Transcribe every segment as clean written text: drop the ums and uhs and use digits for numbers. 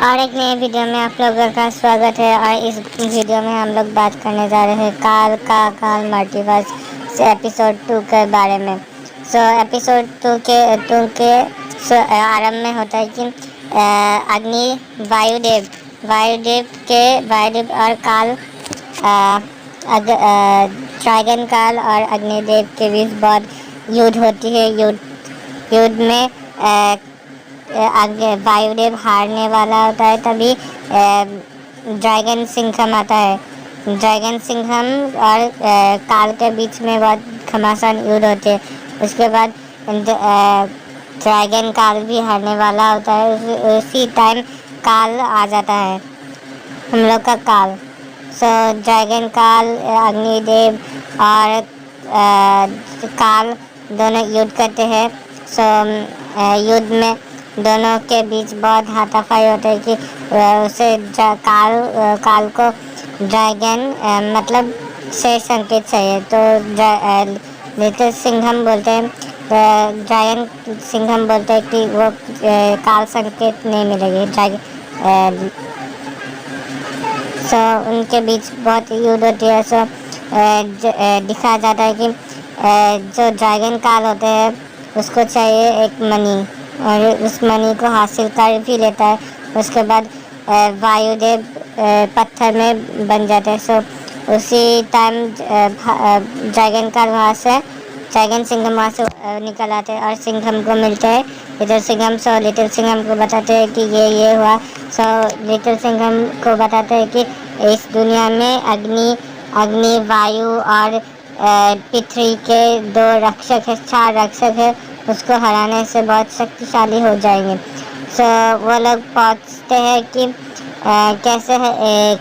और एक नए वीडियो में आप लोगों का स्वागत है। और इस वीडियो में हम लोग बात करने जा रहे हैं काल मल्टीवर्स से एपिसोड 2 के बारे में। एपिसोड 2 के आरंभ में होता है कि अग्नि वायुदेव और काल ड्रैगन काल और अग्निदेव के बीच बहुत युद्ध होती है। युद्ध में आगे वायुदेव हारने वाला होता है। तभी ड्रैगन सिंघम आता है। ड्रैगन सिंघम और काल के बीच में बहुत घमासान युद्ध होते हैं। उसके बाद ड्रैगन काल भी हारने वाला होता है। उसी टाइम काल आ जाता है, हम लोग का काल। ड्रैगन काल, अग्निदेव और काल दोनों युद्ध करते हैं। युद्ध में दोनों के बीच बहुत हाथापाई होता है कि उसे काल को ड्रैगन मतलब से संकेत चाहिए। तो लिटिल सिंघम बोलते हैं, ड्रैगन सिंघम बोलते हैं कि वो काल संकेत नहीं मिलेगी ड्रैगन। उनके बीच बहुत युद्ध होती है। दिखाया जाता है कि जो ड्रैगन काल होते हैं उसको चाहिए एक मणि, और उस मणि को हासिल कर भी लेता है। उसके बाद वायुदेव पत्थर में बन जाते हैं। उसी टाइम ड्रैगन काल वहाँ से ड्रैगन सिंघम वहाँ से निकल आते हैं और सिंघम को मिलते हैं लिटिल सिंघम। लिटिल सिंघम को बताते हैं कि ये हुआ। लिटिल सिंघम को बताते हैं कि इस दुनिया में अग्नि वायु और पृथ्वी के 2 रक्षक है, 4 रक्षक है। उसको हराने से बहुत शक्तिशाली हो जाएंगे। वो लोग पहुँचते हैं कि कैसे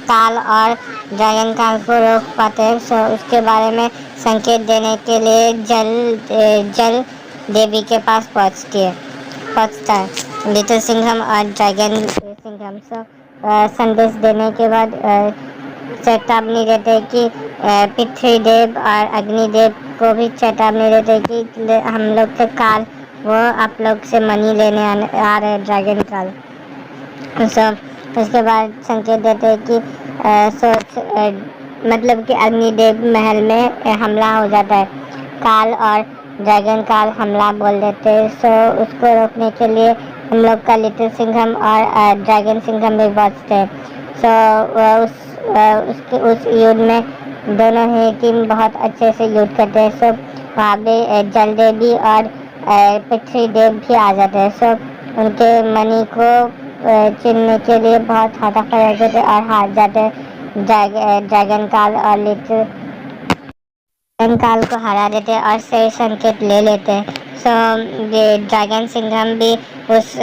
काल और ड्रैगन काल को रोक पाते हैं। उसके बारे में संकेत देने के लिए जल देवी के पास पहुँचता है लिटिल सिंघम और ड्रैगन सिंघम। संदेश देने के बाद चेतावनी देते हैं कि पृथ्वी देव और अग्निदेव को भी चेतावनी देते हैं कि हम लोग के काल वो आप लोग से मनी लेने आ रहे हैं, ड्रैगन काल। उसके बाद संकेत देते हैं कि मतलब कि अग्निदेव महल में हमला हो जाता है। काल और ड्रैगन काल हमला बोल देते हैं। उसको रोकने के लिए हम लोग का लिटिल सिंघम और ड्रैगन सिंघम भी बचते हैं। उस युद्ध में दोनों ही टीम बहुत अच्छे से युद्ध करते हैं। वहाँ पे जल देवी और पृथ्वी देव भी आ जाते हैं। उनके मणि को चुनने के लिए बहुत हाथापाई हो जाते और हार जाते हैं। ड्रैगन काल और लिटिल काल को हरा देते और सही संकेत ले लेते हैं। ये ड्रैगन सिंघम भी उस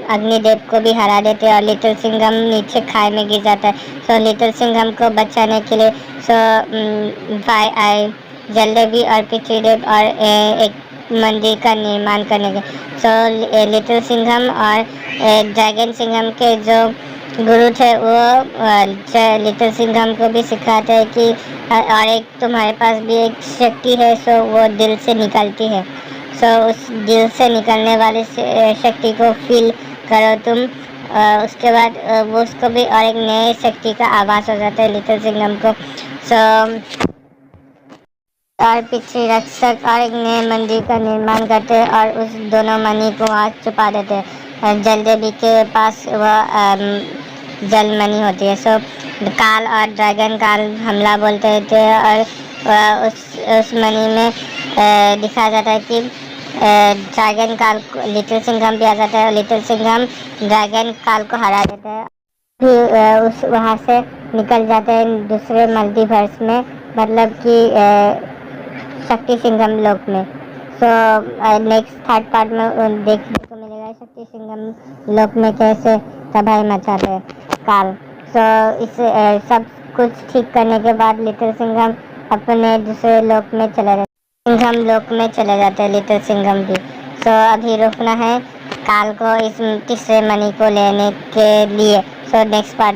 अग्निदेव को भी हरा देते और लिटिल सिंघम नीचे खाई में गिर जाता है। लिटिल सिंघम को बचाने के लिए जलदेवी और पृथ्वीदेव और एक मंदिर का निर्माण करने के लिटिल सिंघम और ड्रैगन सिंघम के जो गुरु थे वो लिटिल सिंघम को भी सिखाते हैं कि और एक तुम्हारे पास भी एक शक्ति है, वो दिल से निकलती है। उस दिल से निकलने वाली शक्ति को फील करो तुम। उसके बाद वो उसको भी और एक नए शक्ति का आभास हो जाता है लिटिल सिंघम को। और पृथ्वी रक्षक और एक नए मंदिर का निर्माण करते हैं और उस दोनों मणि को वहाँ छुपा देते हैं। जलदेवी के पास वह जल मणि होती है। काल और ड्रैगन काल हमला बोलते थे और उस मणि में दिखाया जाता है कि ड्रैगन काल को लिटिल सिंघम भी आ जाता है और लिटिल सिंघम ड्रैगन काल को हरा देता है। फिर उस वहाँ से निकल जाते हैं दूसरे मल्टीवर्स में, मतलब कि शक्ति सिंघम लोक में। नेक्स्ट 3rd पार्ट में देखने को मिलेगा शक्ति सिंघम लोक में कैसे तबाही मचाते हैं काल। इस सब कुछ ठीक करने के बाद लिटिल सिंघम अपने दूसरे लोक में चले जाते हैं। सिंघम लोक में चले जाते हैं लिटिल सिंघम भी। अभी रुकना है काल को इस तीसरे मणि को लेने के लिए। नेक्स्ट पार्ट में